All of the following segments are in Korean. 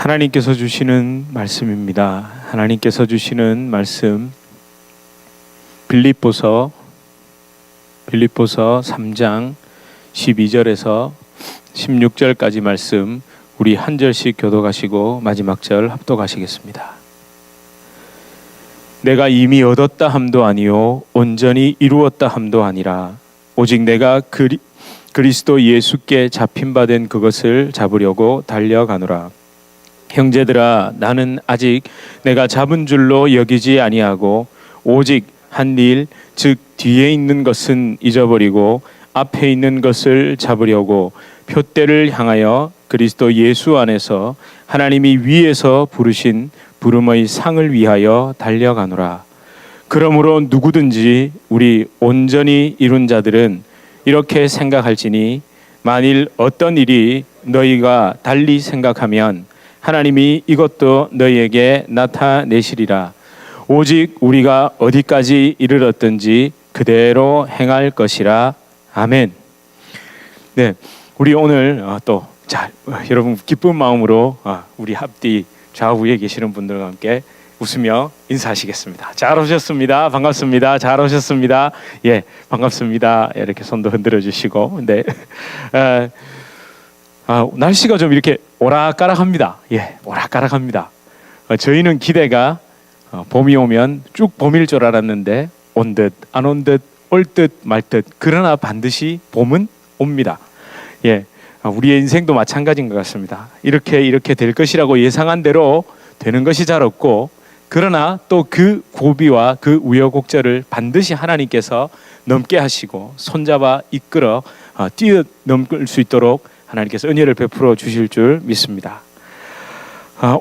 하나님께서 주시는 말씀입니다. 하나님께서 주시는 말씀 빌립보서 3장 12절에서 16절까지 말씀 우리 한 절씩 교독하시고 마지막 절 합독하시겠습니다. 내가 이미 얻었다 함도 아니요 온전히 이루었다 함도 아니라 오직 내가 그리스도 예수께 잡힌 바 된 그것을 잡으려고 달려가노라. 형제들아, 나는 아직 내가 잡은 줄로 여기지 아니하고 오직 한 일, 즉 뒤에 있는 것은 잊어버리고 앞에 있는 것을 잡으려고 표대를 향하여 그리스도 예수 안에서 하나님이 위에서 부르신 부름의 상을 위하여 달려가노라. 그러므로 누구든지 우리 온전히 이룬 자들은 이렇게 생각할지니 만일 어떤 일이 너희가 달리 생각하면 하나님이 이것도 너희에게 나타내시리라. 오직 우리가 어디까지 이르렀든지 그대로 행할 것이라. 아멘. 네, 우리 오늘 여러분 기쁜 마음으로 우리 앞뒤 좌우에 계시는 분들과 함께 웃으며 인사하시겠습니다. 잘 오셨습니다. 반갑습니다. 잘 오셨습니다. 예, 반갑습니다. 이렇게 손도 흔들어 주시고. 네. 날씨가 좀 이렇게 오락가락합니다. 예, 오락가락합니다. 저희는 기대가 봄이 오면 쭉 봄일 줄 알았는데 온 듯 안 온 듯 올 듯 말 듯 그러나 반드시 봄은 옵니다. 예, 우리의 인생도 마찬가지인 것 같습니다. 이렇게 될 것이라고 예상한 대로 되는 것이 잘 없고 그러나 또 그 고비와 그 우여곡절을 반드시 하나님께서 넘게 하시고 손잡아 이끌어 뛰어넘을 수 있도록 하나님께서 은혜를 베풀어 주실 줄 믿습니다.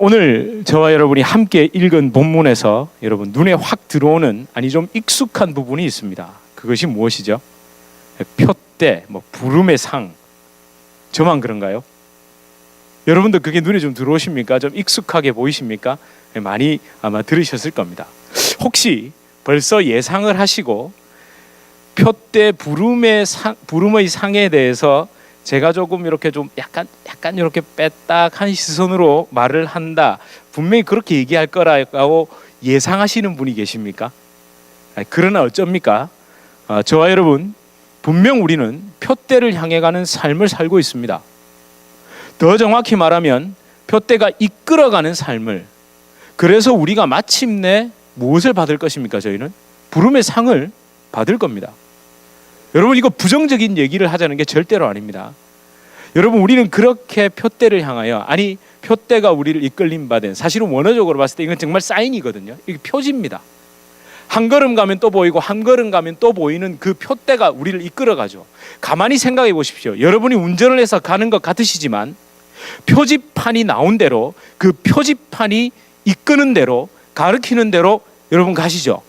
오늘 저와 여러분이 함께 읽은 본문에서 여러분 눈에 확 들어오는 좀 익숙한 부분이 있습니다. 그것이 무엇이죠? 표대, 부름의 상. 저만 그런가요? 여러분도 그게 눈에 좀 들어오십니까? 좀 익숙하게 보이십니까? 많이 아마 들으셨을 겁니다. 혹시 벌써 예상을 하시고 표대 부름의 상에 대해서 제가 조금 이렇게 좀 약간 이렇게 빼딱한 시선으로 말을 한다, 분명히 그렇게 얘기할 거라고 예상하시는 분이 계십니까? 그러나 어쩝니까? 저와 여러분 분명 우리는 표대를 향해 가는 삶을 살고 있습니다. 더 정확히 말하면 표대가 이끌어가는 삶을, 그래서 우리가 마침내 무엇을 받을 것입니까? 저희는 부름의 상을 받을 겁니다. 여러분, 이거 부정적인 얘기를 하자는 게 절대로 아닙니다. 여러분, 우리는 그렇게 표대를 향하여, 표대가 우리를 이끌림 받은, 사실은 원어적으로 봤을 때 이건 정말 사인이거든요. 이게 표지입니다. 한 걸음 가면 또 보이고 한 걸음 가면 또 보이는 그 표대가 우리를 이끌어가죠. 가만히 생각해 보십시오. 여러분이 운전을 해서 가는 것 같으시지만 표지판이 나온 대로, 그 표지판이 이끄는 대로, 가르치는 대로 여러분 가시죠.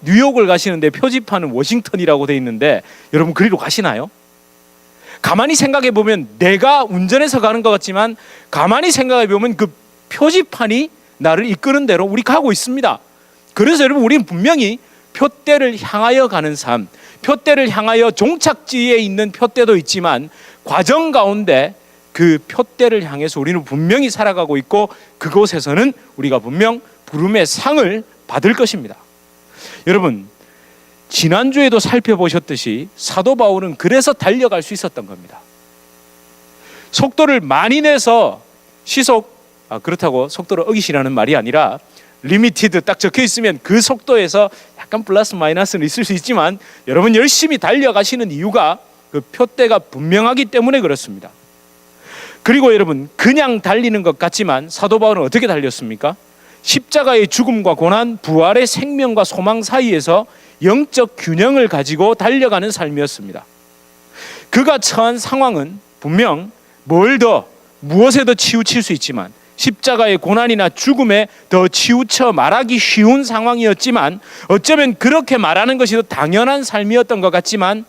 뉴욕을 가시는데 표지판은 워싱턴이라고 돼 있는데 여러분 그리로 가시나요? 가만히 생각해 보면 내가 운전해서 가는 것 같지만 가만히 생각해 보면 그 표지판이 나를 이끄는 대로 우리 가고 있습니다. 그래서 여러분, 우리는 분명히 표대를 향하여 가는 삶, 표대를 향하여 종착지에 있는 표대도 있지만 과정 가운데 그 표대를 향해서 우리는 분명히 살아가고 있고 그곳에서는 우리가 분명 부름의 상을 받을 것입니다. 여러분, 지난주에도 살펴보셨듯이 사도 바울은 그래서 달려갈 수 있었던 겁니다. 속도를 많이 내서 그렇다고 속도를 어기시라는 말이 아니라 리미티드 딱 적혀 있으면 그 속도에서 약간 플러스 마이너스는 있을 수 있지만 여러분 열심히 달려가시는 이유가 그 표대가 분명하기 때문에 그렇습니다. 그리고 여러분, 그냥 달리는 것 같지만 사도 바울은 어떻게 달렸습니까? 십자가의 죽음과 고난, 부활의 생명과 소망 사이에서 영적 균형을 가지고 달려가는 삶이었습니다. 그가 처한 상황은 분명 무엇에 더 치우칠 수 있지만 십자가의 고난이나 죽음에 더 치우쳐 말하기 쉬운 상황이었지만 어쩌면 그렇게 말하는 것이 더 당연한 삶이었던 것 같지만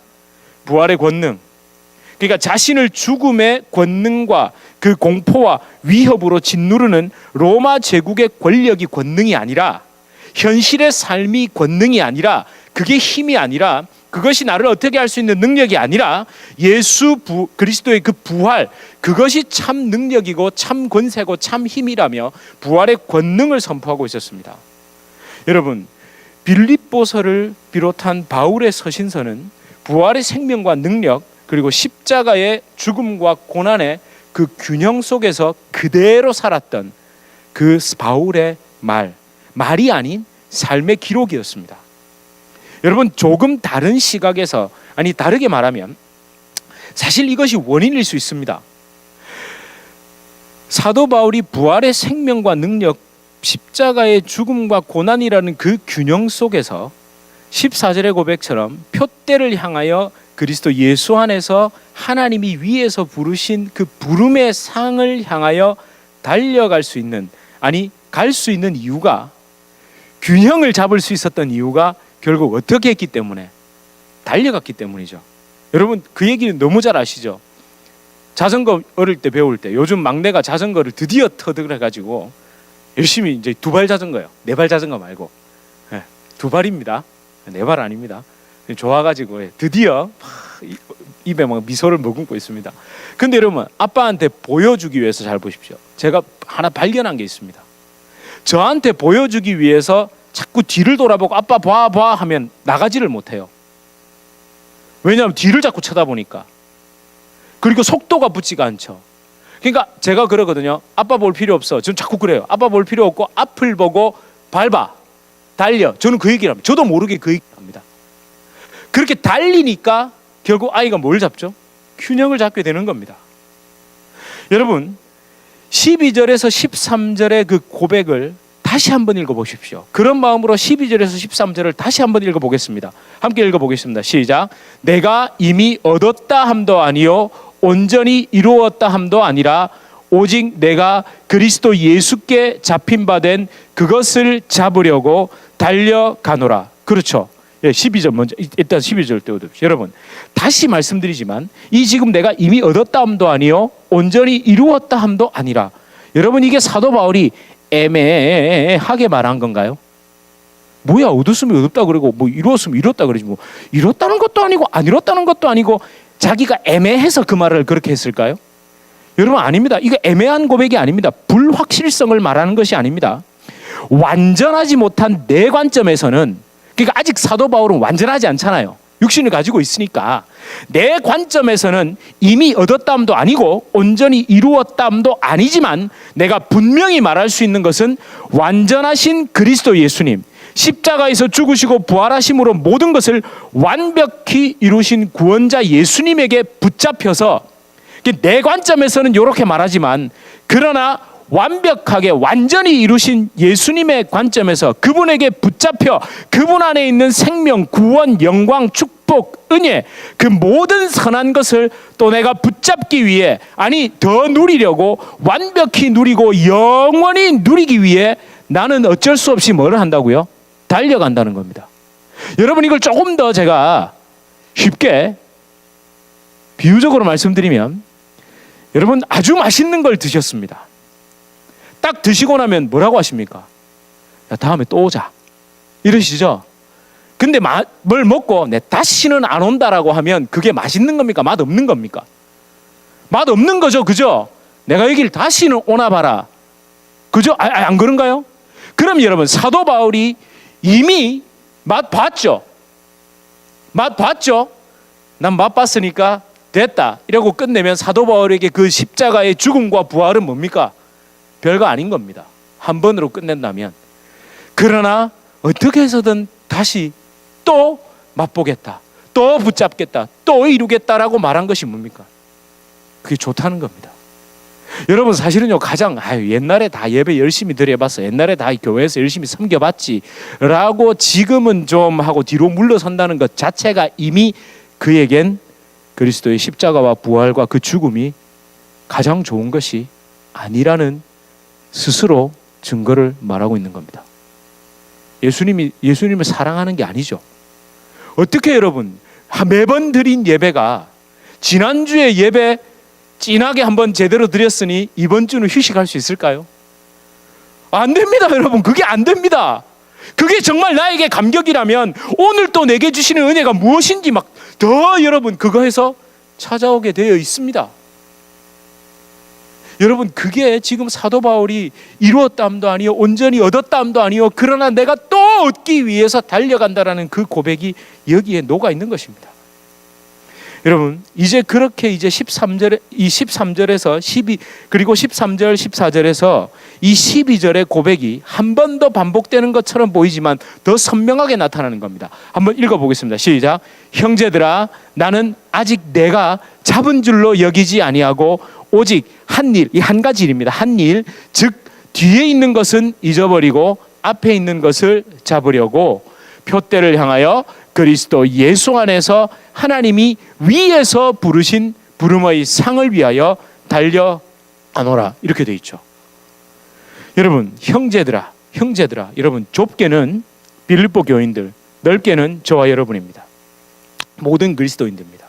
부활의 권능, 그러니까 자신을 죽음의 권능과 그 공포와 위협으로 짓누르는 로마 제국의 권력이 권능이 아니라, 현실의 삶이 권능이 아니라, 그게 힘이 아니라 그것이 나를 어떻게 할 수 있는 능력이 아니라 그리스도의 그 부활, 그것이 참 능력이고 참 권세고 참 힘이라며 부활의 권능을 선포하고 있었습니다. 여러분, 빌립보서를 비롯한 바울의 서신서는 부활의 생명과 능력, 그리고 십자가의 죽음과 고난의 그 균형 속에서 그대로 살았던 그 바울의 말이 아닌 삶의 기록이었습니다. 여러분, 조금 다른 시각에서, 다르게 말하면 사실 이것이 원인일 수 있습니다. 사도 바울이 부활의 생명과 능력, 십자가의 죽음과 고난이라는 그 균형 속에서 14절의 고백처럼 표대를 향하여 그리스도 예수 안에서 하나님이 위에서 부르신 그 부름의 상을 향하여 달려갈 수 있는, 갈 수 있는 이유가, 균형을 잡을 수 있었던 이유가 결국 어떻게 했기 때문에? 달려갔기 때문이죠. 여러분, 그 얘기는 너무 잘 아시죠? 자전거 어릴 때 배울 때, 요즘 막내가 자전거를 드디어 터득해가지고 열심히 이제 2발 자전거요. 4발 자전거 말고 2발입니다. 4발 아닙니다. 좋아가지고 드디어 입에 막 미소를 머금고 있습니다. 근데 여러분, 아빠한테 보여주기 위해서, 잘 보십시오. 제가 하나 발견한 게 있습니다. 저한테 보여주기 위해서 자꾸 뒤를 돌아보고 아빠 봐 하면 나가지를 못해요. 왜냐하면 뒤를 자꾸 쳐다보니까. 그리고 속도가 붙지가 않죠. 그러니까 제가 그러거든요. 아빠 볼 필요 없어. 저는 자꾸 그래요. 아빠 볼 필요 없고 앞을 보고 밟아, 달려. 저는 그 얘기를 합니다. 저도 모르게 그 얘기를 합니다. 그렇게 달리니까 결국 아이가 뭘 잡죠? 균형을 잡게 되는 겁니다. 여러분, 12절에서 13절의 그 고백을 다시 한번 읽어보십시오. 그런 마음으로 12절에서 13절을 다시 한번 읽어보겠습니다. 함께 읽어보겠습니다. 시작. 내가 이미 얻었다 함도 아니요 온전히 이루었다 함도 아니라 오직 내가 그리스도 예수께 잡힌 바 된 그것을 잡으려고 달려가노라. 그렇죠. 12절 먼저, 일단 12절 떼어둡시다. 여러분, 다시 말씀드리지만 이 지금 내가 이미 얻었다 함도 아니요 온전히 이루었다 함도 아니라, 여러분, 이게 사도 바울이 애매하게 말한 건가요? 뭐야, 얻었으면 얻었다 그러고 뭐 이루었으면 이뤘다 그러지, 뭐 이뤘다는 것도 아니고 안 이뤘다는 것도 아니고 자기가 애매해서 그 말을 그렇게 했을까요? 여러분, 아닙니다. 이거 애매한 고백이 아닙니다. 불확실성을 말하는 것이 아닙니다. 완전하지 못한 내 관점에서는, 그러니까 아직 사도 바울은 완전하지 않잖아요. 육신을 가지고 있으니까 내 관점에서는 이미 얻었다함도 아니고 온전히 이루었다함도 아니지만, 내가 분명히 말할 수 있는 것은 완전하신 그리스도 예수님, 십자가에서 죽으시고 부활하심으로 모든 것을 완벽히 이루신 구원자 예수님에게 붙잡혀서, 내 관점에서는 이렇게 말하지만, 그러나 완벽하게 완전히 이루신 예수님의 관점에서 그분에게 붙잡혀 그분 안에 있는 생명, 구원, 영광, 축복, 은혜, 그 모든 선한 것을 또 내가 붙잡기 위해, 더 누리려고, 완벽히 누리고 영원히 누리기 위해 나는 어쩔 수 없이 뭘 한다고요? 달려간다는 겁니다. 여러분, 이걸 조금 더 제가 쉽게 비유적으로 말씀드리면, 여러분, 아주 맛있는 걸 드셨습니다. 딱 드시고 나면 뭐라고 하십니까? 야, 다음에 또 오자 이러시죠? 근데 뭘 먹고 내 다시는 안 온다라고 하면 그게 맛있는 겁니까? 맛없는 겁니까? 맛없는 거죠, 그죠? 내가 여길 다시는 오나 봐라, 그죠? 안 그런가요? 그럼 여러분, 사도 바울이 이미 맛 봤죠? 난 맛봤으니까 됐다 이러고 끝내면 사도 바울에게 그 십자가의 죽음과 부활은 뭡니까? 별거 아닌 겁니다. 한 번으로 끝낸다면. 그러나 어떻게 해서든 다시 또 맛보겠다, 또 붙잡겠다, 또 이루겠다라고 말한 것이 뭡니까? 그게 좋다는 겁니다. 여러분, 사실은요, 가장 옛날에 다 예배 열심히 드려봤어, 옛날에 다 교회에서 열심히 섬겨봤지 라고 지금은 좀 하고 뒤로 물러선다는 것 자체가 이미 그에겐 그리스도의 십자가와 부활과 그 죽음이 가장 좋은 것이 아니라는 스스로 증거를 말하고 있는 겁니다. 예수님을 사랑하는 게 아니죠. 어떻게 여러분, 매번 드린 예배가, 지난주에 예배 진하게 한번 제대로 드렸으니 이번 주는 휴식할 수 있을까요? 안 됩니다, 여러분. 그게 안 됩니다. 그게 정말 나에게 감격이라면 오늘 또 내게 주시는 은혜가 무엇인지 막 더 여러분 그거에서 찾아오게 되어 있습니다. 여러분 그게 지금 사도 바울이 이루었다함도 아니요 온전히 얻었다함도 아니요 그러나 내가 또 얻기 위해서 달려간다라는 그 고백이 여기에 녹아 있는 것입니다. 여러분 이제 그렇게 이제 13절에서 12 그리고 13절 14절에서 이 12절의 고백이 한 번 더 반복되는 것처럼 보이지만 더 선명하게 나타나는 겁니다. 한번 읽어보겠습니다. 시작. 형제들아 나는 아직 내가 잡은 줄로 여기지 아니하고 오직 한 일, 이 한 가지 일입니다. 한 일, 즉 뒤에 있는 것은 잊어버리고 앞에 있는 것을 잡으려고 표대를 향하여 그리스도 예수 안에서 하나님이 위에서 부르신 부름의 상을 위하여 달려가노라. 이렇게 돼 있죠. 여러분 형제들아 여러분 좁게는 빌립보 교인들, 넓게는 저와 여러분입니다. 모든 그리스도인들입니다.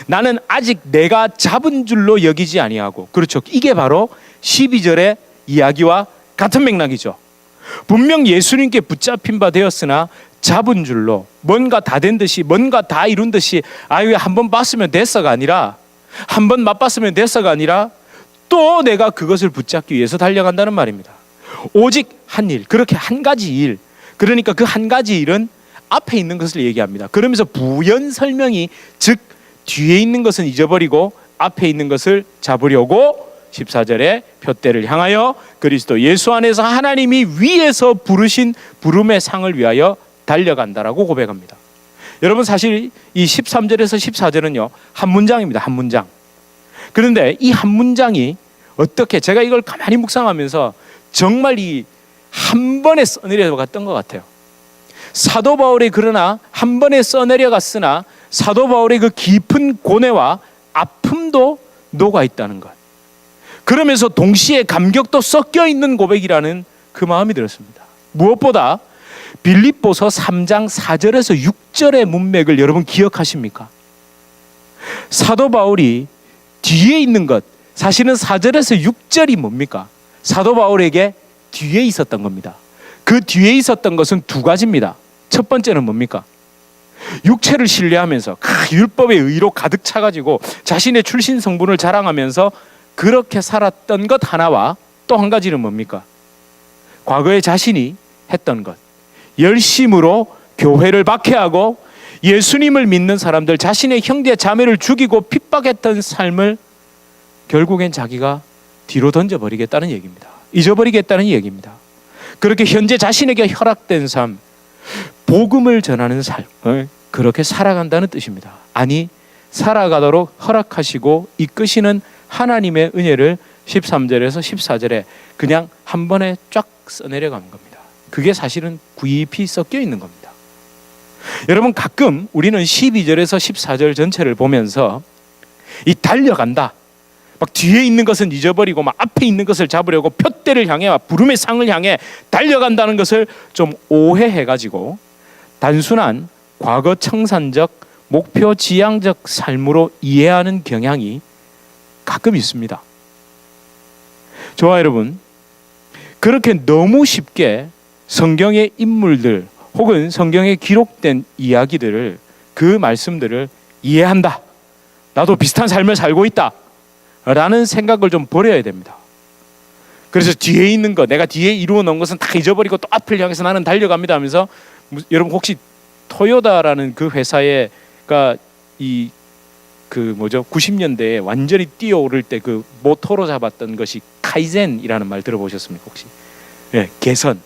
나는 아직 내가 잡은 줄로 여기지 아니하고, 그렇죠. 이게 바로 12절의 이야기와 같은 맥락이죠. 분명 예수님께 붙잡힌 바 되었으나 잡은 줄로 뭔가 다 된 듯이 뭔가 다 이룬 듯이 아유 한번 봤으면 됐어가 아니라 한번 맛봤으면 됐어가 아니라 또 내가 그것을 붙잡기 위해서 달려간다는 말입니다. 오직 한 일, 그렇게 한 가지 일, 그러니까 그 한 가지 일은 앞에 있는 것을 얘기합니다. 그러면서 부연 설명이 즉 뒤에 있는 것은 잊어버리고 앞에 있는 것을 잡으려고 14절에 표대를 향하여 그리스도 예수 안에서 하나님이 위에서 부르신 부름의 상을 위하여 달려간다라고 고백합니다. 여러분 사실 이 13절에서 14절은요 한 문장입니다. 한 문장. 그런데 이 한 문장이 어떻게 제가 이걸 가만히 묵상하면서 정말 이 한 번에 써내려갔던 것 같아요. 사도 바울이 그러나 한 번에 써내려갔으나 사도 바울의 그 깊은 고뇌와 아픔도 녹아 있다는 것. 그러면서 동시에 감격도 섞여 있는 고백이라는 그 마음이 들었습니다. 무엇보다 빌립보서 3장 4절에서 6절의 문맥을 여러분 기억하십니까? 사도 바울이 뒤에 있는 것, 사실은 4절에서 6절이 뭡니까? 사도 바울에게 뒤에 있었던 겁니다. 그 뒤에 있었던 것은 두 가지입니다. 첫 번째는 뭡니까? 육체를 신뢰하면서 율법의 의로 가득 차가지고 자신의 출신 성분을 자랑하면서 그렇게 살았던 것 하나와 또 한 가지는 뭡니까? 과거에 자신이 했던 것, 열심으로 교회를 박해하고 예수님을 믿는 사람들, 자신의 형제 자매를 죽이고 핍박했던 삶을 결국엔 자기가 뒤로 던져버리겠다는 얘기입니다. 잊어버리겠다는 얘기입니다. 그렇게 현재 자신에게 허락된 삶, 복음을 전하는 삶을 그렇게 살아간다는 뜻입니다. 아니, 살아가도록 허락하시고 이끄시는 하나님의 은혜를 13절에서 14절에 그냥 한 번에 쫙 써내려가는 겁니다. 그게 사실은 깊이 섞여 있는 겁니다. 여러분 가끔 우리는 12절에서 14절 전체를 보면서 이 달려간다, 막 뒤에 있는 것은 잊어버리고 막 앞에 있는 것을 잡으려고 표대를 향해 부름의 상을 향해 달려간다는 것을 좀 오해해가지고 단순한 과거 청산적 목표 지향적 삶으로 이해하는 경향이 가끔 있습니다. 저와 여러분 그렇게 너무 쉽게 성경의 인물들 혹은 성경에 기록된 이야기들을, 그 말씀들을 이해한다, 나도 비슷한 삶을 살고 있다 라는 생각을 좀 버려야 됩니다. 그래서 뒤에 있는 것, 내가 뒤에 이루어 놓은 것은 다 잊어버리고 또 앞을 향해서 나는 달려갑니다 하면서, 여러분 혹시 토요다라는 그 회사가 이 그 90년대에 완전히 뛰어오를 때 그 모토로 잡았던 것이 카이젠이라는 말 들어보셨습니까 혹시? 네, 개선.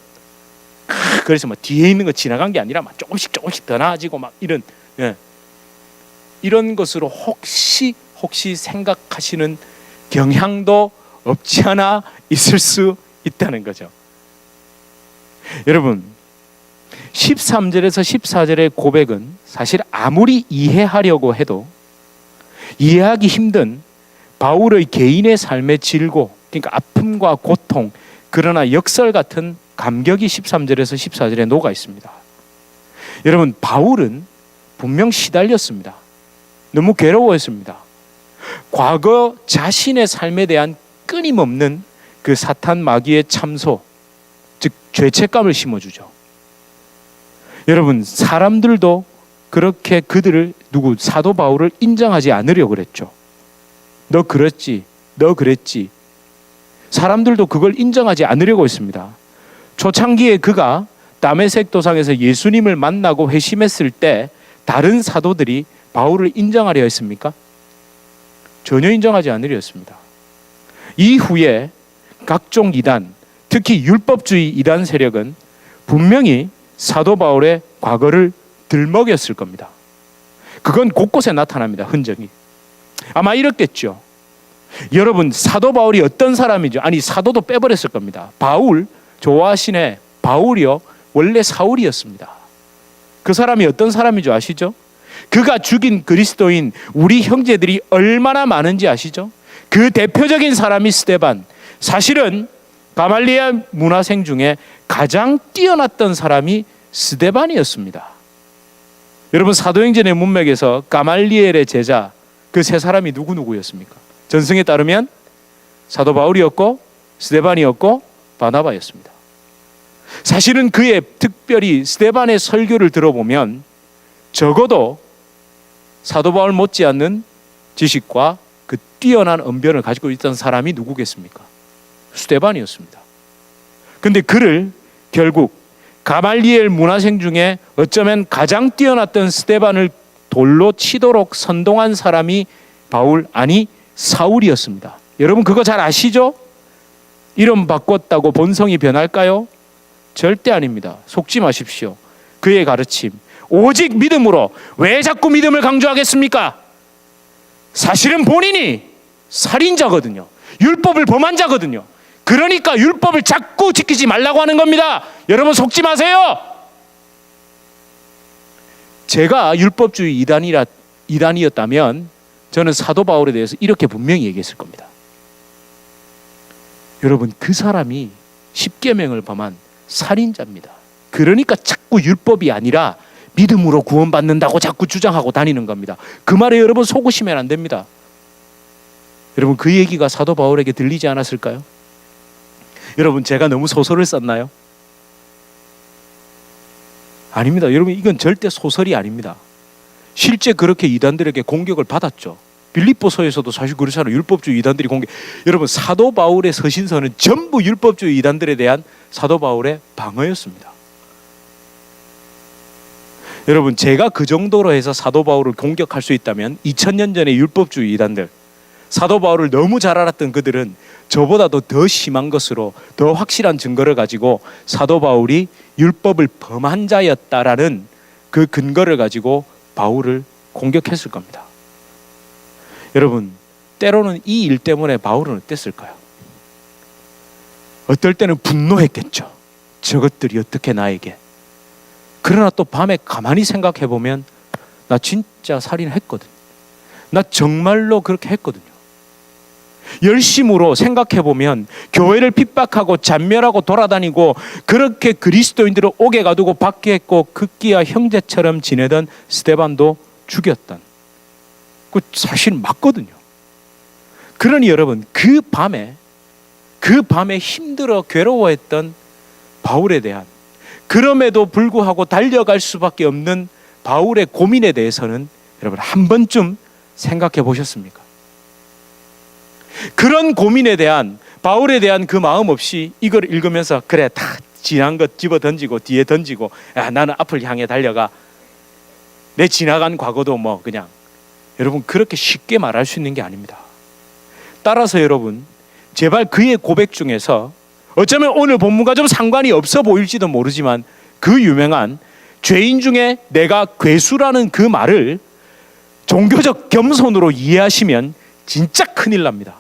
그래서 막 뒤에 있는 거 지나간 게 아니라 막 조금씩 더 나아지고 막 이런, 예, 이런 것으로 혹시 생각하시는 경향도 없지 않아 있을 수 있다는 거죠. 여러분 13절에서 14절의 고백은 사실 아무리 이해하려고 해도 이해하기 힘든 바울의 개인의 삶의 질고, 그러니까 아픔과 고통, 그러나 역설 같은 감격이 13절에서 14절에 녹아 있습니다. 여러분 바울은 분명 시달렸습니다. 너무 괴로워했습니다. 과거 자신의 삶에 대한 끊임없는 그 사탄 마귀의 참소, 즉 죄책감을 심어주죠. 여러분, 사람들도 그렇게 그들을 사도 바울을 인정하지 않으려고 그랬죠. 너 그랬지, 너 그랬지. 사람들도 그걸 인정하지 않으려고 했습니다. 초창기에 그가 다메섹 도상에서 예수님을 만나고 회심했을 때 다른 사도들이 바울을 인정하려 했습니까? 전혀 인정하지 않으려 했습니다. 이후에 각종 이단, 특히 율법주의 이단 세력은 분명히 사도 바울의 과거를 들먹였을 겁니다. 그건 곳곳에 나타납니다. 흔적이. 아마 이렇겠죠. 여러분, 사도 바울이 어떤 사람이죠? 아니, 사도도 빼버렸을 겁니다. 바울, 좋아하시네. 바울이요, 원래 사울이었습니다. 그 사람이 어떤 사람이죠? 아시죠? 그가 죽인 그리스도인 우리 형제들이 얼마나 많은지 아시죠? 그 대표적인 사람이 스데반. 사실은 가말리엘 문화생 중에 가장 뛰어났던 사람이 스데반이었습니다. 여러분, 사도행전의 문맥에서 가말리엘의 제자 그 세 사람이 누구였습니까? 전승에 따르면 사도 바울이었고 스데반이었고 바나바였습니다. 사실은 그의 특별히 스데반의 설교를 들어보면 적어도 사도 바울 못지않는 지식과 그 뛰어난 언변을 가지고 있던 사람이 누구겠습니까? 스데반이었습니다. 그런데 그를 결국 가말리엘 문화생 중에 어쩌면 가장 뛰어났던 스데반을 돌로 치도록 선동한 사람이 바울, 아니 사울이었습니다. 여러분, 그거 잘 아시죠? 이름 바꿨다고 본성이 변할까요? 절대 아닙니다. 속지 마십시오. 그의 가르침 오직 믿음으로. 왜 자꾸 믿음을 강조하겠습니까? 사실은 본인이 살인자거든요. 율법을 범한 자거든요. 그러니까 율법을 자꾸 지키지 말라고 하는 겁니다. 여러분, 속지 마세요. 제가 율법주의 이단이었다면 저는 사도 바울에 대해서 이렇게 분명히 얘기했을 겁니다. 여러분, 그 사람이 십계명을 범한 살인자입니다. 그러니까 자꾸 율법이 아니라 믿음으로 구원받는다고 자꾸 주장하고 다니는 겁니다. 그 말에 여러분 속으시면 안 됩니다. 여러분, 그 얘기가 사도 바울에게 들리지 않았을까요? 여러분, 제가 너무 소설을 썼나요? 아닙니다. 여러분, 이건 절대 소설이 아닙니다. 실제 그렇게 이단들에게 공격을 받았죠. 빌립보서에서도 사실 그렇잖아요. 율법주의 이단들이 공격. 여러분, 사도 바울의 서신서는 전부 율법주의 이단들에 대한 사도 바울의 방어였습니다. 여러분, 제가 그 정도로 해서 사도 바울을 공격할 수 있다면 2000년 전에 율법주의 이단들, 사도 바울을 너무 잘 알았던 그들은 저보다도 더 심한 것으로 더 확실한 증거를 가지고 사도 바울이 율법을 범한 자였다라는 그 근거를 가지고 바울을 공격했을 겁니다. 여러분, 때로는 이 일 때문에 바울은 어땠을까요? 어떨 때는 분노했겠죠. 저것들이 어떻게 나에게. 그러나 또 밤에 가만히 생각해 보면 나 진짜 살인했거든. 나 정말로 그렇게 했거든요. 열심으로 생각해 보면 교회를 핍박하고 잔멸하고 돌아다니고 그렇게 그리스도인들을 옥에 가두고 박해했고 극기야 형제처럼 지내던 스데반도 죽였던, 그 사실 맞거든요. 그러니 여러분, 그 밤에 힘들어 괴로워했던 바울에 대한, 그럼에도 불구하고 달려갈 수밖에 없는 바울의 고민에 대해서는 여러분 한 번쯤 생각해 보셨습니까? 그런 고민에 대한, 바울에 대한 그 마음 없이 이걸 읽으면서 그래, 다 지난 것 집어 던지고 뒤에 던지고, 야, 나는 앞을 향해 달려가, 내 지나간 과거도 뭐 그냥, 여러분 그렇게 쉽게 말할 수 있는 게 아닙니다. 따라서 여러분, 제발 그의 고백 중에서 어쩌면 오늘 본문과 좀 상관이 없어 보일지도 모르지만 그 유명한 죄인 중에 내가 괴수라는 그 말을 종교적 겸손으로 이해하시면 진짜 큰일 납니다.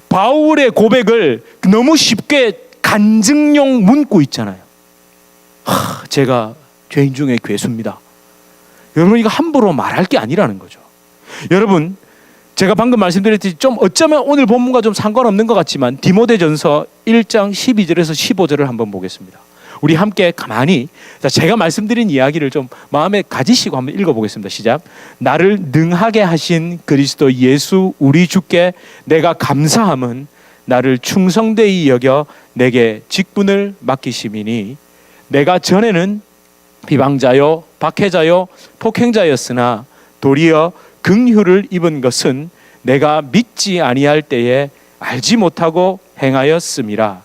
바울의 고백을 너무 쉽게 간증용 문구 있잖아요. 제가 죄인 중에 괴수입니다. 여러분, 이거 함부로 말할 게 아니라는 거죠. 여러분, 제가 방금 말씀드렸듯이 좀 어쩌면 오늘 본문과 좀 상관없는 것 같지만 디모데전서 1장 12절에서 15절을 한번 보겠습니다. 우리 함께 가만히 제가 말씀드린 이야기를 좀 마음에 가지시고 한번 읽어보겠습니다. 시작. 나를 능하게 하신 그리스도 예수 우리 주께 내가 감사함은 나를 충성되이 여겨 내게 직분을 맡기심이니 내가 전에는 비방자요 박해자요 폭행자였으나 도리어 긍휼을 입은 것은 내가 믿지 아니할 때에 알지 못하고 행하였음이라.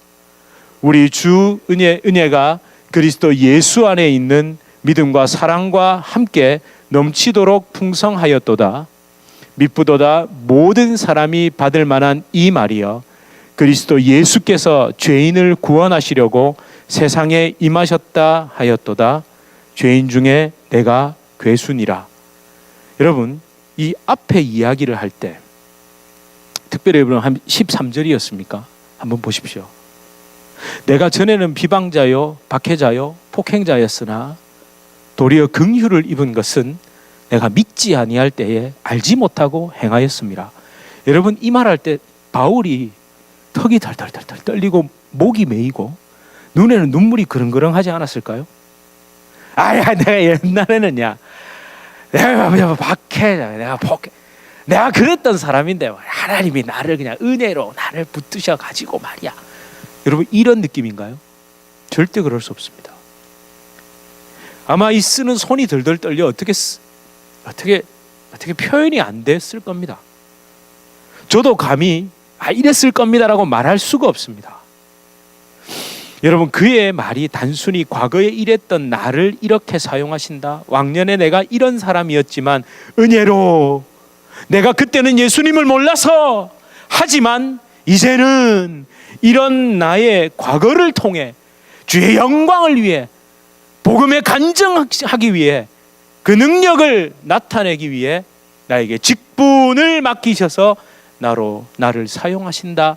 우리 주 은혜가 그리스도 예수 안에 있는 믿음과 사랑과 함께 넘치도록 풍성하였도다. 미쁘도다 모든 사람이 받을 만한 이 말이여, 그리스도 예수께서 죄인을 구원하시려고 세상에 임하셨다 하였도다. 죄인 중에 내가 괴순이라. 여러분, 이 앞에 이야기를 할 때 특별히 여러분 한 13절이었습니까? 한번 보십시오. 내가 전에는 비방자요 박해자요 폭행자였으나 도리어 긍휼을 입은 것은 내가 믿지 아니할 때에 알지 못하고 행하였습니다. 여러분, 이 말할 때 바울이 턱이 덜덜덜 떨리고 목이 메이고 눈에는 눈물이 그렁그렁하지 않았을까요? 내가 옛날에는야 내가 박해자 내가 폭행 내가 그랬던 사람인데 하나님이 나를 그냥 은혜로 나를 붙드셔 가지고 말이야. 여러분, 이런 느낌인가요? 절대 그럴 수 없습니다. 아마 이 쓰는 손이 덜덜 떨려 어떻게 표현이 안 됐을 겁니다. 저도 감히 이랬을 겁니다라고 말할 수가 없습니다. 여러분, 그의 말이 단순히 과거에 이랬던 나를 이렇게 사용하신다, 왕년에 내가 이런 사람이었지만 은혜로 내가 그때는 예수님을 몰라서, 하지만 이제는 이런 나의 과거를 통해 주의 영광을 위해 복음에 간증하기 위해 그 능력을 나타내기 위해 나에게 직분을 맡기셔서 나를 사용하신다로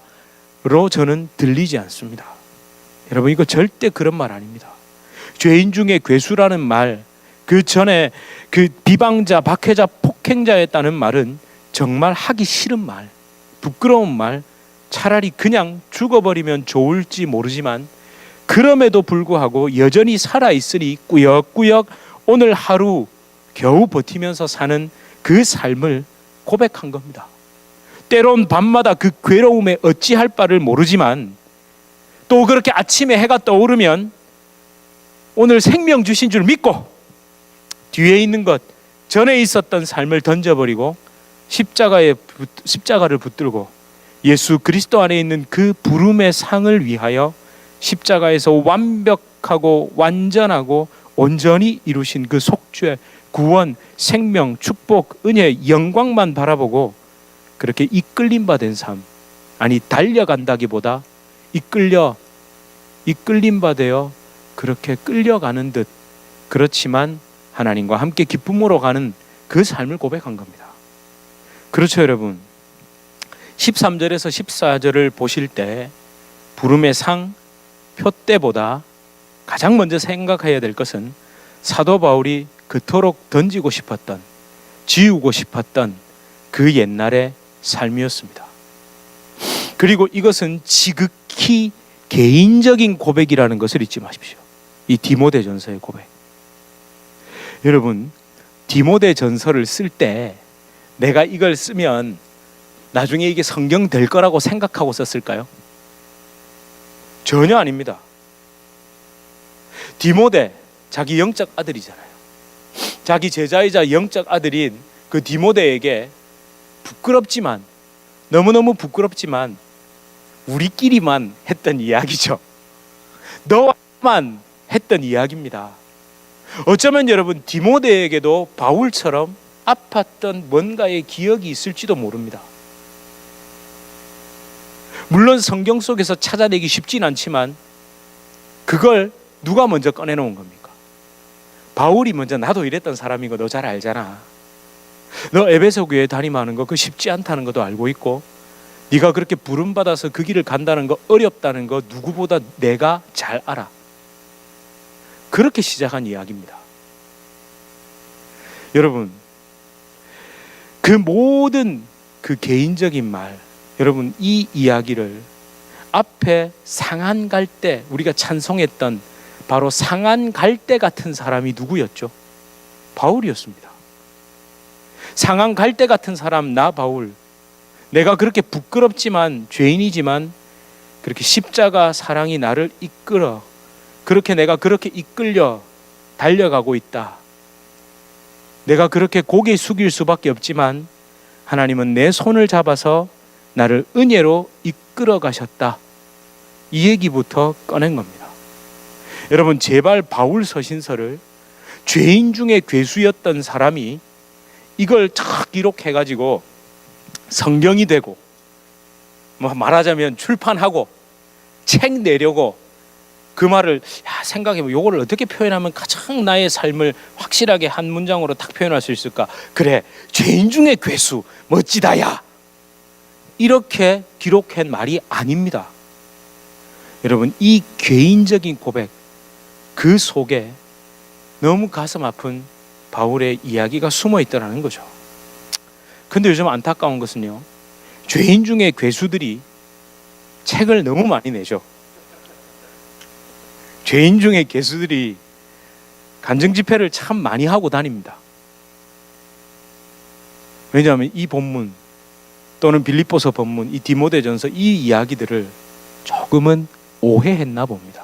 저는 들리지 않습니다. 여러분, 이거 절대 그런 말 아닙니다. 죄인 중에 괴수라는 말, 그 전에 그 비방자, 박해자, 폭행자였다는 말은 정말 하기 싫은 말, 부끄러운 말, 차라리 그냥 죽어버리면 좋을지 모르지만 그럼에도 불구하고 여전히 살아있으니 꾸역꾸역 오늘 하루 겨우 버티면서 사는 그 삶을 고백한 겁니다. 때론 밤마다 그 괴로움에 어찌할 바를 모르지만 또 그렇게 아침에 해가 떠오르면 오늘 생명 주신 줄 믿고 뒤에 있는 것, 전에 있었던 삶을 던져버리고 십자가를 붙들고 예수 그리스도 안에 있는 그 부름의 상을 위하여 십자가에서 완벽하고 완전하고 온전히 이루신 그 속죄, 구원, 생명, 축복, 은혜, 영광만 바라보고 그렇게 이끌림 받은 삶, 아니 달려간다기보다 이끌림 받아요 그렇게 끌려가는 듯, 그렇지만 하나님과 함께 기쁨으로 가는 그 삶을 고백한 겁니다. 그렇죠, 여러분. 13절에서 14절을 보실 때 부름의 상, 표대보다 가장 먼저 생각해야 될 것은 사도 바울이 그토록 던지고 싶었던, 지우고 싶었던 그 옛날의 삶이었습니다. 그리고 이것은 지극히 개인적인 고백이라는 것을 잊지 마십시오. 이 디모데전서의 고백. 여러분, 디모데전서를 쓸 때 내가 이걸 쓰면 나중에 이게 성경 될 거라고 생각하고 썼을까요? 전혀 아닙니다. 디모데, 자기 영적 아들이잖아요. 자기 제자이자 영적 아들인 그 디모데에게 부끄럽지만, 너무너무 부끄럽지만 우리끼리만 했던 이야기죠. 너만 했던 이야기입니다. 어쩌면 여러분, 디모데에게도 바울처럼 아팠던 뭔가의 기억이 있을지도 모릅니다. 물론 성경 속에서 찾아내기 쉽진 않지만 그걸 누가 먼저 꺼내놓은 겁니까? 바울이 먼저 나도 이랬던 사람인 거 너 잘 알잖아. 너 에베소 교회 다니면하는 거 그 쉽지 않다는 것도 알고 있고, 네가 그렇게 부름받아서 그 길을 간다는 거, 어렵다는 거 누구보다 내가 잘 알아. 그렇게 시작한 이야기입니다. 여러분, 그 모든 그 개인적인 말, 여러분, 이 이야기를 앞에 상한 갈대, 우리가 찬송했던 바로 상한 갈대 같은 사람이 누구였죠? 바울이었습니다. 상한 갈대 같은 사람, 나 바울, 내가 그렇게 부끄럽지만, 죄인이지만 그렇게 십자가 사랑이 나를 이끌어, 그렇게 내가 그렇게 이끌려 달려가고 있다. 내가 그렇게 고개 숙일 수밖에 없지만 하나님은 내 손을 잡아서 나를 은혜로 이끌어 가셨다. 이 얘기부터 꺼낸 겁니다. 여러분, 제발 바울 서신서를 죄인 중에 괴수였던 사람이 이걸 쫙 기록해가지고 성경이 되고, 뭐 말하자면 출판하고 책 내려고, 그 말을 생각해보면 이거를 어떻게 표현하면 가장 나의 삶을 확실하게 한 문장으로 딱 표현할 수 있을까? 그래, 죄인 중에 괴수, 멋지다야, 이렇게 기록한 말이 아닙니다. 여러분, 이 개인적인 고백, 그 속에 너무 가슴 아픈 바울의 이야기가 숨어 있더라는 거죠. 근데 요즘 안타까운 것은요, 죄인 중에 괴수들이 책을 너무 많이 내죠. 죄인 중에 괴수들이 간증집회를 참 많이 하고 다닙니다. 왜냐하면 이 본문 또는 빌립보서 본문, 이 디모데전서, 이 이야기들을 조금은 오해했나 봅니다.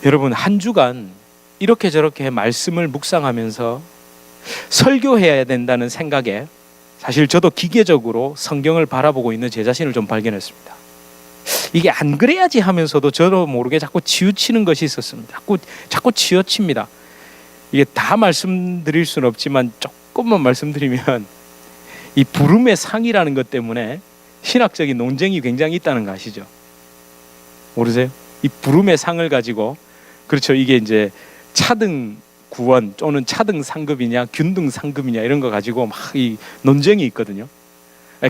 여러분, 한 주간 이렇게 저렇게 말씀을 묵상하면서 설교해야 된다는 생각에 사실 저도 기계적으로 성경을 바라보고 있는 제 자신을 좀 발견했습니다. 이게 안 그래야지 하면서도 저도 모르게 자꾸 치우치는 것이 있었습니다. 자꾸 치우칩니다. 이게 다 말씀드릴 수는 없지만 조금만 말씀드리면, 이 부름의 상이라는 것 때문에 신학적인 논쟁이 굉장히 있다는 거 아시죠? 모르세요? 이 부름의 상을 가지고, 그렇죠, 이게 이제 차등 구원 또는 차등 상급이냐 균등 상급이냐 이런 거 가지고 막 이 논쟁이 있거든요.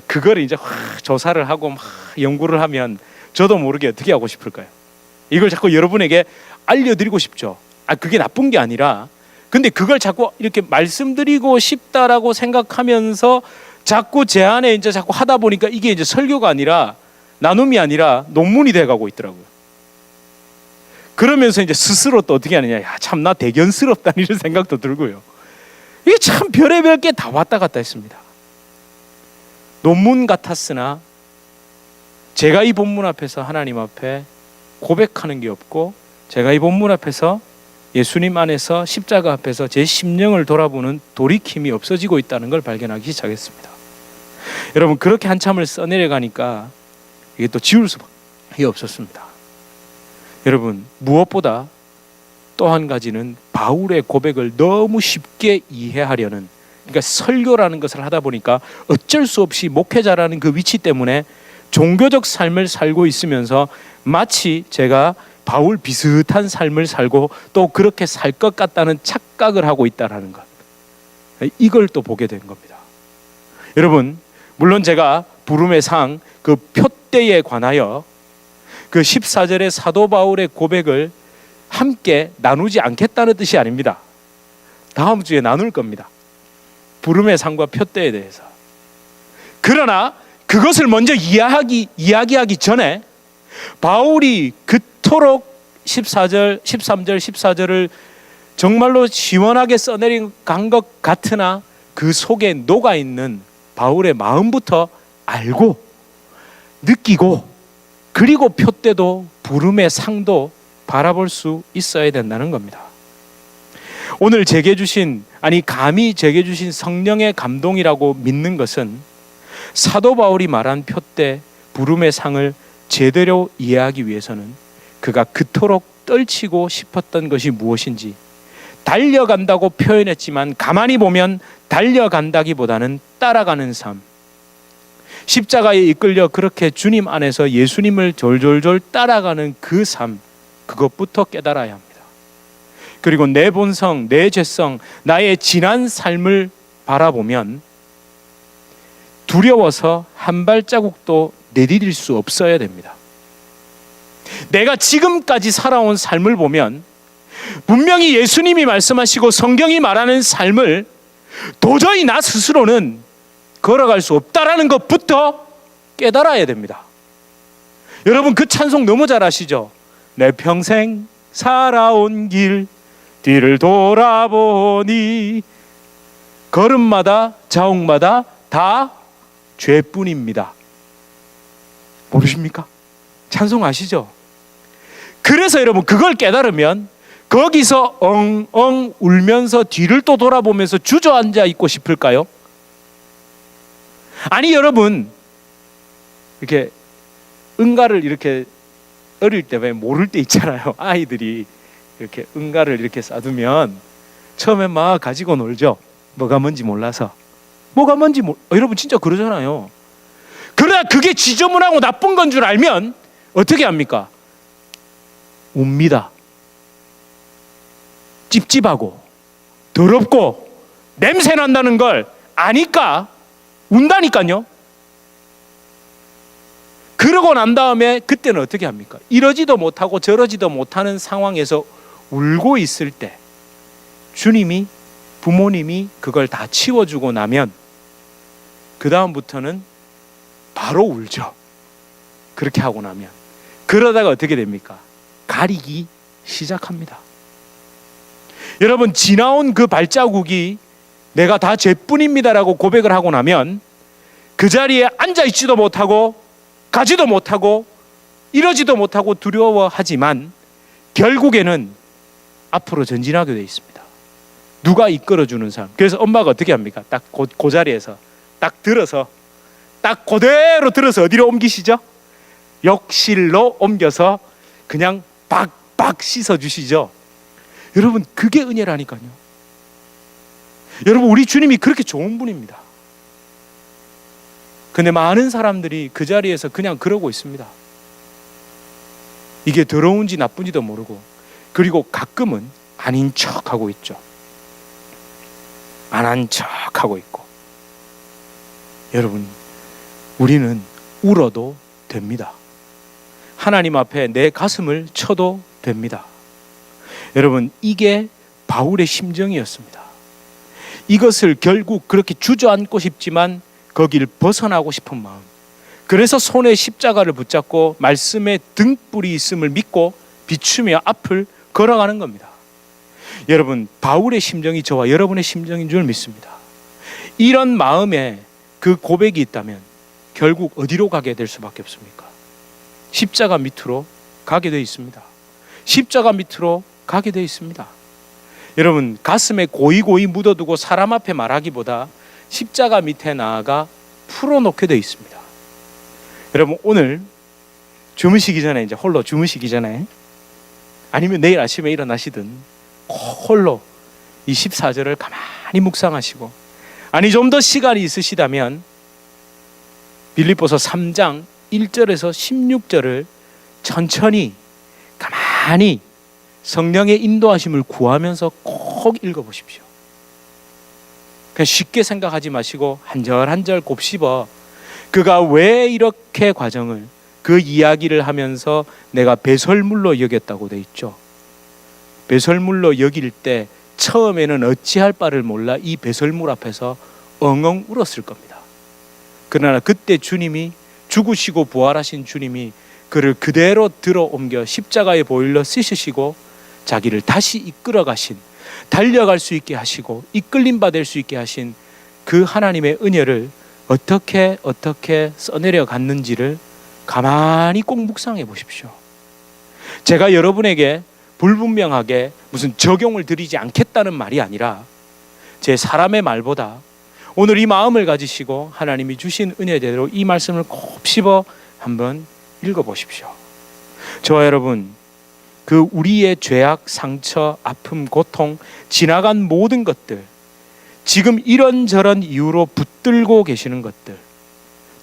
그걸 이제 조사를 하고 막 연구를 하면 저도 모르게 어떻게 하고 싶을까요? 이걸 자꾸 여러분에게 알려드리고 싶죠. 그게 나쁜 게 아니라, 근데 그걸 자꾸 이렇게 말씀드리고 싶다라고 생각하면서 자꾸 제 안에 이제 자꾸 하다 보니까 이게 이제 설교가 아니라, 나눔이 아니라 논문이 돼가고 있더라고요. 그러면서 이제 스스로 또 어떻게 하느냐, 참 나 대견스럽다 이런 생각도 들고요. 이게 참 별의별 게 다 왔다 갔다 했습니다. 논문 같았으나 제가 이 본문 앞에서 하나님 앞에 고백하는 게 없고, 제가 이 본문 앞에서 예수님 안에서 십자가 앞에서 제 심령을 돌아보는 돌이킴이 없어지고 있다는 걸 발견하기 시작했습니다. 여러분, 그렇게 한참을 써내려가니까 이게 또 지울 수밖에 없었습니다. 여러분, 무엇보다 또 한 가지는 바울의 고백을 너무 쉽게 이해하려는, 그러니까 설교라는 것을 하다 보니까 어쩔 수 없이 목회자라는 그 위치 때문에 종교적 삶을 살고 있으면서 마치 제가 바울 비슷한 삶을 살고 또 그렇게 살 것 같다는 착각을 하고 있다는 것, 이걸 또 보게 된 겁니다. 여러분, 물론 제가 부름의 상, 그 표대에 관하여 그 14절의 사도 바울의 고백을 함께 나누지 않겠다는 뜻이 아닙니다. 다음 주에 나눌 겁니다. 부름의 상과 표대에 대해서. 그러나 그것을 먼저 이야기하기 전에 바울이 그토록 14절, 13절, 14절을 정말로 시원하게 써내린 간 것 같으나 그 속에 녹아있는 바울의 마음부터 알고 느끼고, 그리고 표대도 부름의 상도 바라볼 수 있어야 된다는 겁니다. 오늘 제게 주신, 감히 제게 주신 성령의 감동이라고 믿는 것은 사도 바울이 말한 표대 부름의 상을 제대로 이해하기 위해서는 그가 그토록 떨치고 싶었던 것이 무엇인지, 달려간다고 표현했지만 가만히 보면 달려간다기보다는 따라가는 삶, 십자가에 이끌려 그렇게 주님 안에서 예수님을 졸졸졸 따라가는 그 삶, 그것부터 깨달아야 합니다. 그리고 내 본성, 내 죄성, 나의 지난 삶을 바라보면 두려워서 한 발자국도 내디딜 수 없어야 됩니다. 내가 지금까지 살아온 삶을 보면 분명히 예수님이 말씀하시고 성경이 말하는 삶을 도저히 나 스스로는 걸어갈 수 없다라는 것부터 깨달아야 됩니다. 여러분, 그 찬송 너무 잘 아시죠? 내 평생 살아온 길 뒤를 돌아보니 걸음마다 자옥마다 다 죄뿐입니다. 모르십니까? 찬송 아시죠? 그래서 여러분, 그걸 깨달으면 거기서 엉엉 울면서 뒤를 또 돌아보면서 주저앉아 있고 싶을까요? 아니 여러분, 이렇게 응가를 이렇게 어릴 때 왜 모를 때 있잖아요. 아이들이 이렇게 응가를 이렇게 싸두면 처음에 막 가지고 놀죠. 뭐가 뭔지 몰라서. 여러분 진짜 그러잖아요. 그러나 그게 지저분하고 나쁜 건 줄 알면 어떻게 합니까? 웁니다. 찝찝하고 더럽고 냄새 난다는 걸 아니까 운다니까요. 그러고 난 다음에 그때는 어떻게 합니까? 이러지도 못하고 저러지도 못하는 상황에서 울고 있을 때 주님이, 부모님이 그걸 다 치워주고 나면 그 다음부터는 바로 울죠. 그렇게 하고 나면. 그러다가 어떻게 됩니까? 가리기 시작합니다. 여러분, 지나온 그 발자국이 내가 다 죄뿐입니다라고 고백을 하고 나면 그 자리에 앉아있지도 못하고 가지도 못하고 이러지도 못하고 두려워하지만 결국에는 앞으로 전진하게 되어 있습니다. 누가 이끌어주는 사람. 그래서 엄마가 어떻게 합니까? 딱 그 자리에서 딱 들어서 딱 그대로 들어서 어디로 옮기시죠? 욕실로 옮겨서 그냥 박박 씻어주시죠. 여러분, 그게 은혜라니까요. 여러분, 우리 주님이 그렇게 좋은 분입니다. 근데 많은 사람들이 그 자리에서 그냥 그러고 있습니다. 이게 더러운지 나쁜지도 모르고, 그리고 가끔은 아닌 척하고 있죠. 안 한 척하고 있고. 여러분, 우리는 울어도 됩니다. 하나님 앞에 내 가슴을 쳐도 됩니다. 여러분, 이게 바울의 심정이었습니다. 이것을 결국 그렇게 주저앉고 싶지만 거길 벗어나고 싶은 마음. 그래서 손에 십자가를 붙잡고 말씀의 등불이 있음을 믿고 비추며 앞을 걸어가는 겁니다. 여러분, 바울의 심정이 저와 여러분의 심정인 줄 믿습니다. 이런 마음에 그 고백이 있다면 결국 어디로 가게 될 수밖에 없습니까? 십자가 밑으로 가게 되어 있습니다. 십자가 밑으로 가게 되어 있습니다. 여러분, 가슴에 고이고이 묻어두고 사람 앞에 말하기보다 십자가 밑에 나아가 풀어놓게 되어 있습니다. 여러분, 오늘 주무시기 전에, 이제 홀로 주무시기 전에, 아니면 내일 아침에 일어나시든 홀로 이 14절을 가만히 묵상하시고, 아니 좀 더 시간이 있으시다면 빌립보서 3장 1절에서 16절을 천천히 가만히 성령의 인도하심을 구하면서 꼭 읽어보십시오. 그냥 쉽게 생각하지 마시고 한 절 한 절 곱씹어 그가 왜 이렇게 과정을, 그 이야기를 하면서 내가 배설물로 여겼다고 돼 있죠. 배설물로 여길 때 처음에는 어찌할 바를 몰라 이 배설물 앞에서 엉엉 울었을 겁니다. 그러나 그때 주님이, 죽으시고 부활하신 주님이 그를 그대로 들어 옮겨 십자가의 보일러 씻으시고 자기를 다시 이끌어 가신, 달려갈 수 있게 하시고 이끌림 받을 수 있게 하신 그 하나님의 은혜를 어떻게 써내려 갔는지를 가만히 꼭 묵상해 보십시오. 제가 여러분에게 불분명하게 무슨 적용을 드리지 않겠다는 말이 아니라 제 사람의 말보다 오늘 이 마음을 가지시고 하나님이 주신 은혜대로 이 말씀을 곱씹어 한번 읽어보십시오. 저와 여러분, 그 우리의 죄악, 상처, 아픔, 고통, 지나간 모든 것들, 지금 이런저런 이유로 붙들고 계시는 것들,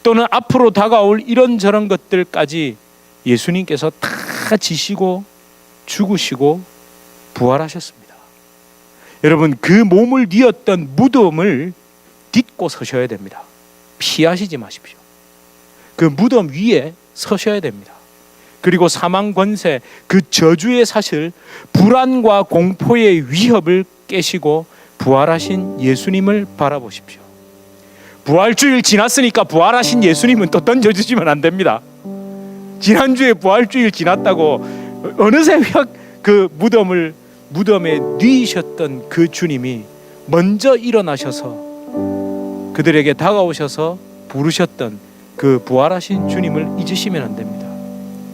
또는 앞으로 다가올 이런저런 것들까지 예수님께서 다 지시고 죽으시고 부활하셨습니다. 여러분, 그 몸을 뉘었던 무덤을 딛고 서셔야 됩니다. 피하시지 마십시오. 그 무덤 위에 서셔야 됩니다. 그리고 사망 권세, 그 저주의 사실, 불안과 공포의 위협을 깨시고 부활하신 예수님을 바라보십시오. 부활주일 지났으니까 부활하신 예수님은 또 던져주시면 안 됩니다. 지난주에 부활주일 지났다고 어느새 그 무덤에 뉘셨던 그 주님이 먼저 일어나셔서 그들에게 다가오셔서 부르셨던 그 부활하신 주님을 잊으시면 안 됩니다.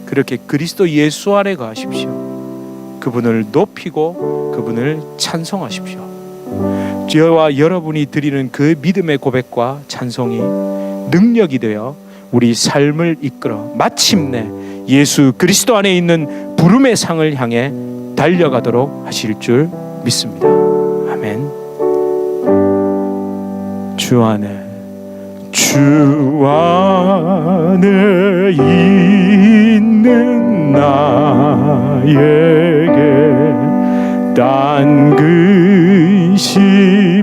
그렇게 그리스도 예수 안에 거하십시오. 그분을 높이고 그분을 찬송하십시오. 저와 여러분이 드리는 그 믿음의 고백과 찬송이 능력이 되어 우리 삶을 이끌어 마침내 예수 그리스도 안에 있는 부름의 상을 향해 달려가도록 하실 줄 믿습니다. 아멘. 주 안에 있는 나에게 딴 근심이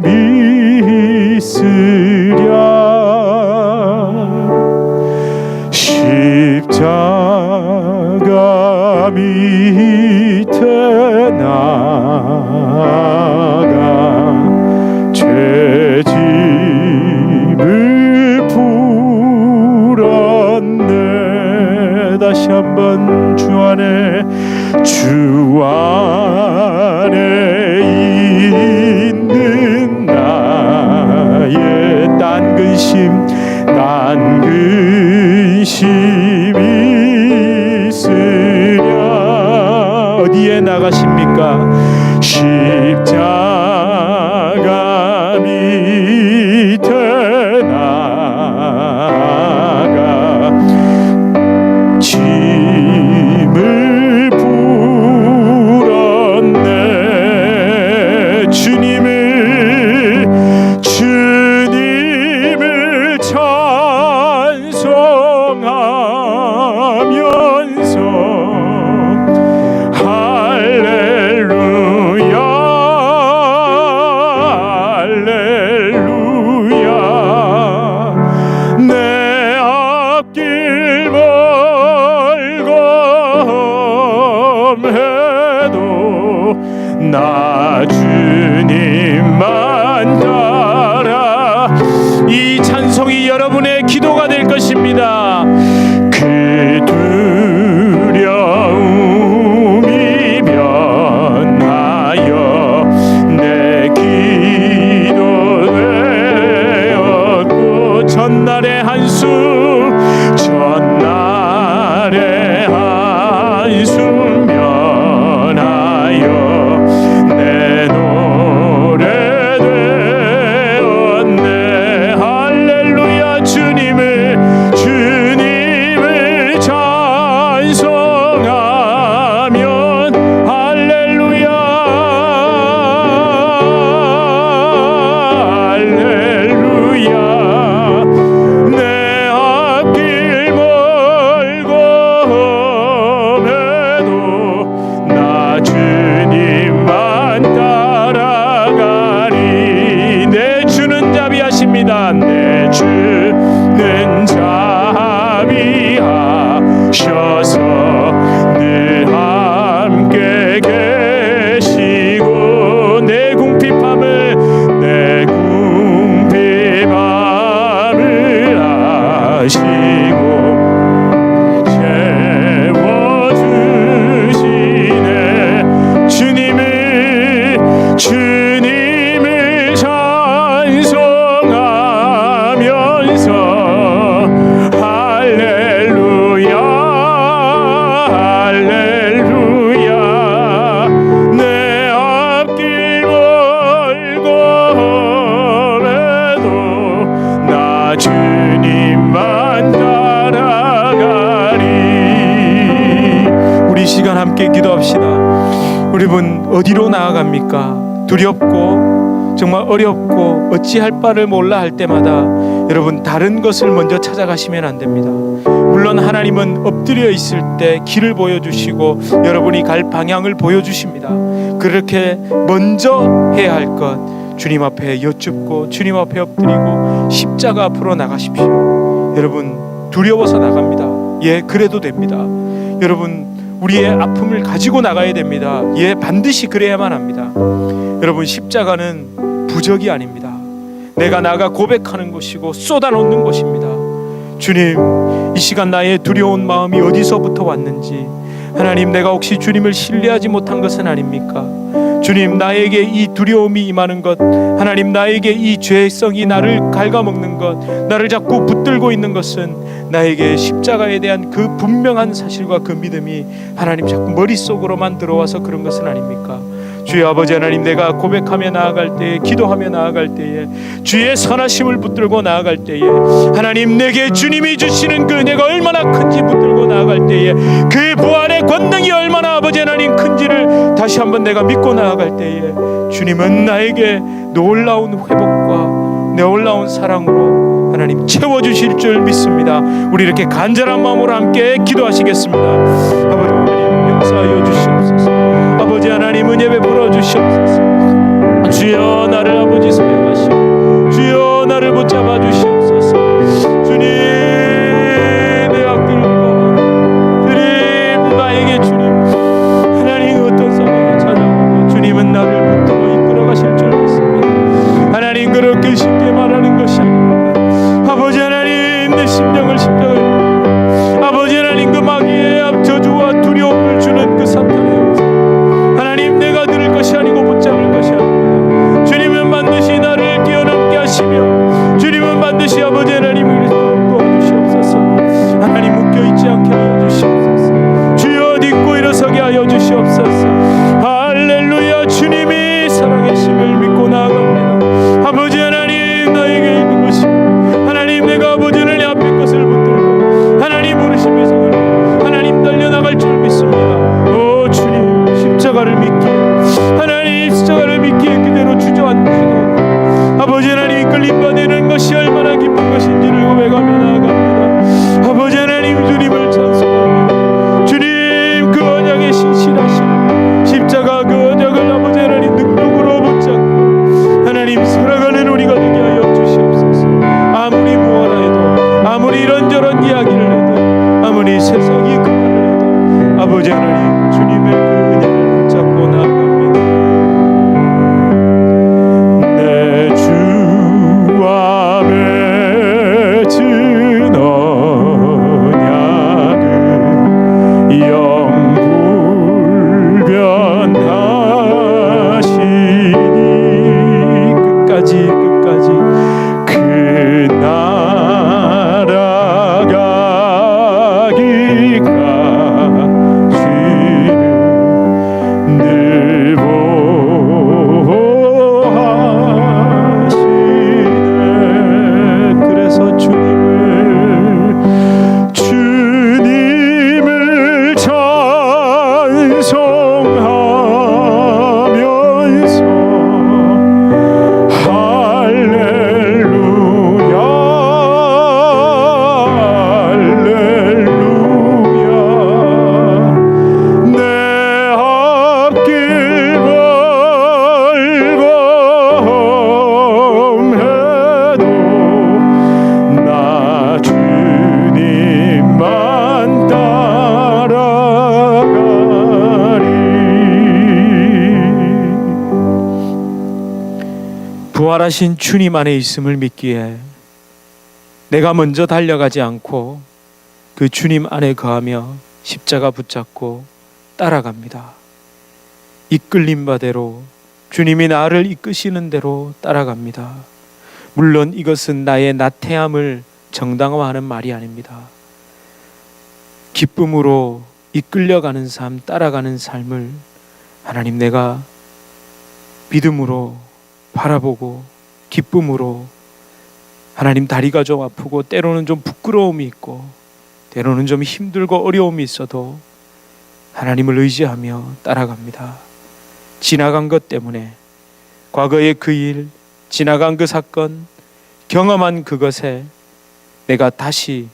있으랴. 십자가 밑에 나가 죄짐을 풀었네. 다시 한번 주 안에 있는 나의 딴 근심이 있으랴. 어디에 나가십니까? 십자가 밑에 나가 짐을 풀었네. 주님을 찬송하면서 할렐루야 할렐루야. 내 앞길 멀고 나 주님만 따라. 이 찬송이 여러분의 기도가 될 것입니다. 그 두려움이 변하여 내 기도 되었고 전날의 한숨 면하여 내 노래 되었네. 할렐루야. 주님을 찬송하면 할렐루야 할렐루야. 내 앞길 멀고 주님만 따라가리. 내 주는 자비하십니다. 내 주는 자비하셔서 늘 함께 계시고 내 궁핍함을 아시고 주님을 찬송하면서 할렐루야 할렐루야. 내 앞길 멀고에도 나 주님만 따라가리. 우리 시간 함께 기도합시다. 여러분 어디로 나아갑니까? 두렵고 정말 어렵고 어찌할 바를 몰라 할 때마다 여러분 다른 것을 먼저 찾아가시면 안 됩니다. 물론 하나님은 엎드려 있을 때 길을 보여주시고 여러분이 갈 방향을 보여주십니다. 그렇게 먼저 해야 할 것 주님 앞에 여쭙고 주님 앞에 엎드리고 십자가 앞으로 나가십시오. 여러분 두려워서 나갑니다. 예, 그래도 됩니다. 여러분 우리의 아픔을 가지고 나가야 됩니다. 예, 반드시 그래야만 합니다. 여러분 십자가는 부적이 아닙니다. 내가 나가 고백하는 것이고 쏟아놓는 것입니다. 주님, 이 시간 나의 두려운 마음이 어디서부터 왔는지, 하나님 내가 혹시 주님을 신뢰하지 못한 것은 아닙니까? 주님, 나에게 이 두려움이 임하는 것, 하나님, 나에게 이 죄성이 나를 갉아먹는 것, 나를 자꾸 붙들고 있는 것은 나에게 십자가에 대한 그 분명한 사실과 그 믿음이 하나님 자꾸 머릿속으로만 들어와서 그런 것은 아닙니까? 주의 아버지 하나님, 내가 고백하며 나아갈 때에, 기도하며 나아갈 때에, 주의 선하심을 붙들고 나아갈 때에, 하나님, 내게 주님이 주시는 그 은혜가 얼마나 큰지 붙들고 나아갈 때에, 그 부활의 권능이 얼마나 아버지 하나님 큰지를 다시 한번 내가 믿고 나아갈 때에, 주님은 나에게 놀라운 회복과 놀라운 사랑으로 하나님 채워주실 줄 믿습니다. 우리 이렇게 간절한 마음으로 함께 기도하시겠습니다. 아버지 하나님, 역사하여 주시옵소서. 아버지 하나님, 은혜 베풀어 주시옵소서. 주여, 나를 아버지 사용하시고 주여, 나를 붙잡아 주시옵소서. 주님, 내 앞길과 주님, 나에게 주님 하나님 어떤 상황이 찾아와도 주님은 나를 붙들어 이끌어 가실 줄 믿습니다. 하나님, 그렇게 쉽게 말하는 것이 아닙니다. 아버지 하나님, 내 심령을 십자가에 아버지 하나님, 그 마귀의 저주와 두려움을 주는 그 사탄의 하나님, 내가 들을 것이 아니고 붙잡을 것이 아닙니다. 주님은 반드시 나를 뛰어넘게 하시며 주님은 반드시 아버지 하나님을 도와주시옵소서. 하나님, 묶여있지 않게 하여 주시옵소서. 주여, 딛고 일어서게 하여 주시옵소서. 할렐루야. 주님이 살아계심을 믿고 나아갑니다. 아버지 하나님, 나에게 있는 것이 하나님, 내가 아버지 하나님 앞에 것을 붙들고 하나님 부르심의 성을 하나님 달려나갈 줄 믿습니다. 오 주님, 십자가를 믿기에 하나님, 십자가를 믿기에 그대로 주저앉으시고 아버지 하나님, 이끌림 받는 것이 얼마나 기쁜 것인지를 고백하며 나아갑니다. 아버지 하나님, 주님을 찬송합니다. 주님, 그 언약의 신실하심, 십자가 그 언약을 아버지 하나님 능력으로 붙잡고 하나님 살아가는 우리가 되게 하여 주시옵소서. 아무리 무엇라 해도, 아무리 이런저런 이야기를 해도, 아무리 세상이 그 말을 해도 아버지 하나님, 주님의 그 은혜를 붙잡고 나아갑니다. 내 주와 맺은 언약은 영불변하시니 끝까지 그 나라가기가 늘 보호하시네. 그래서 주님을 찬송하면서 할렐루야 할렐루야. 내 앞길 멀검해도 나 주님만 따라가리. 부활하신 주님 안에 있음을 믿기에 내가 먼저 달려가지 않고 그 주님 안에 거하며 십자가 붙잡고 따라갑니다. 이끌림 바대로 주님이 나를 이끄시는 대로 따라갑니다. 물론 이것은 나의 나태함을 정당화하는 말이 아닙니다. 기쁨으로 이끌려가는 삶, 따라가는 삶을 하나님, 내가 믿음으로 바라보고 기쁨으로, 하나님, 다리가 좀 아프고 때로는 좀 부끄러움이 있고 때로는 좀 힘들고 어려움이 있어도 하나님을 의지하며 따라갑니다. 지나간 것 때문에, 과거의 그 일, 지나간 그 사건, 경험한 그것에 내가 다시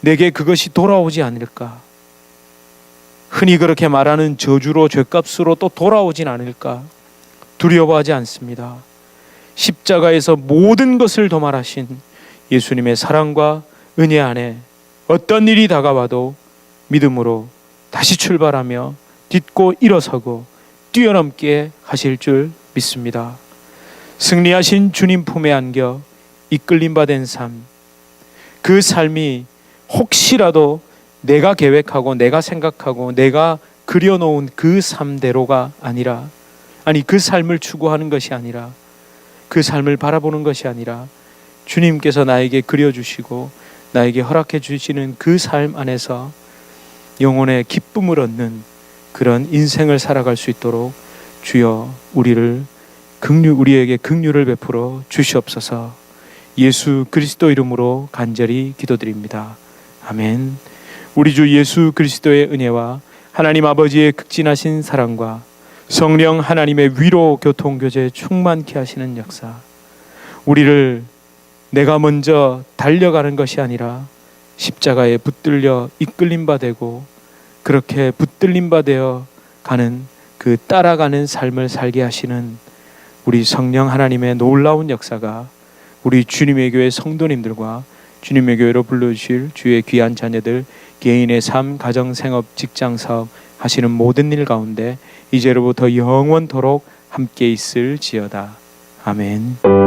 내게 그것이 돌아오지 않을까, 흔히 그렇게 말하는 저주로, 죄값으로 또 돌아오진 않을까 두려워하지 않습니다. 십자가에서 모든 것을 도말하신 예수님의 사랑과 은혜 안에 어떤 일이 다가와도 믿음으로 다시 출발하며 딛고 일어서고 뛰어넘게 하실 줄 믿습니다. 승리하신 주님 품에 안겨 이끌림 받은 삶, 그 삶이 혹시라도 내가 계획하고 내가 생각하고 내가 그려놓은 그 삶대로가 아니라 아니 그 삶을 추구하는 것이 아니라, 그 삶을 바라보는 것이 아니라 주님께서 나에게 그려주시고 나에게 허락해 주시는 그 삶 안에서 영혼의 기쁨을 얻는 그런 인생을 살아갈 수 있도록 주여 우리에게 긍휼을 베풀어 주시옵소서. 예수 그리스도 이름으로 간절히 기도드립니다. 아멘. 우리 주 예수 그리스도의 은혜와 하나님 아버지의 극진하신 사랑과 성령 하나님의 위로 교통 교제 충만케 하시는 역사, 우리를 내가 먼저 달려가는 것이 아니라 십자가에 붙들려 이끌림 바 되고 그렇게 붙들림 바 되어 가는 그 따라가는 삶을 살게 하시는 우리 성령 하나님의 놀라운 역사가 우리 주님의 교회 성도님들과 주님의 교회로 불러주실 주의 귀한 자녀들 개인의 삶, 가정, 생업, 직장, 사업 하시는 모든 일 가운데 이제로부터 영원토록 함께 있을지어다. 아멘.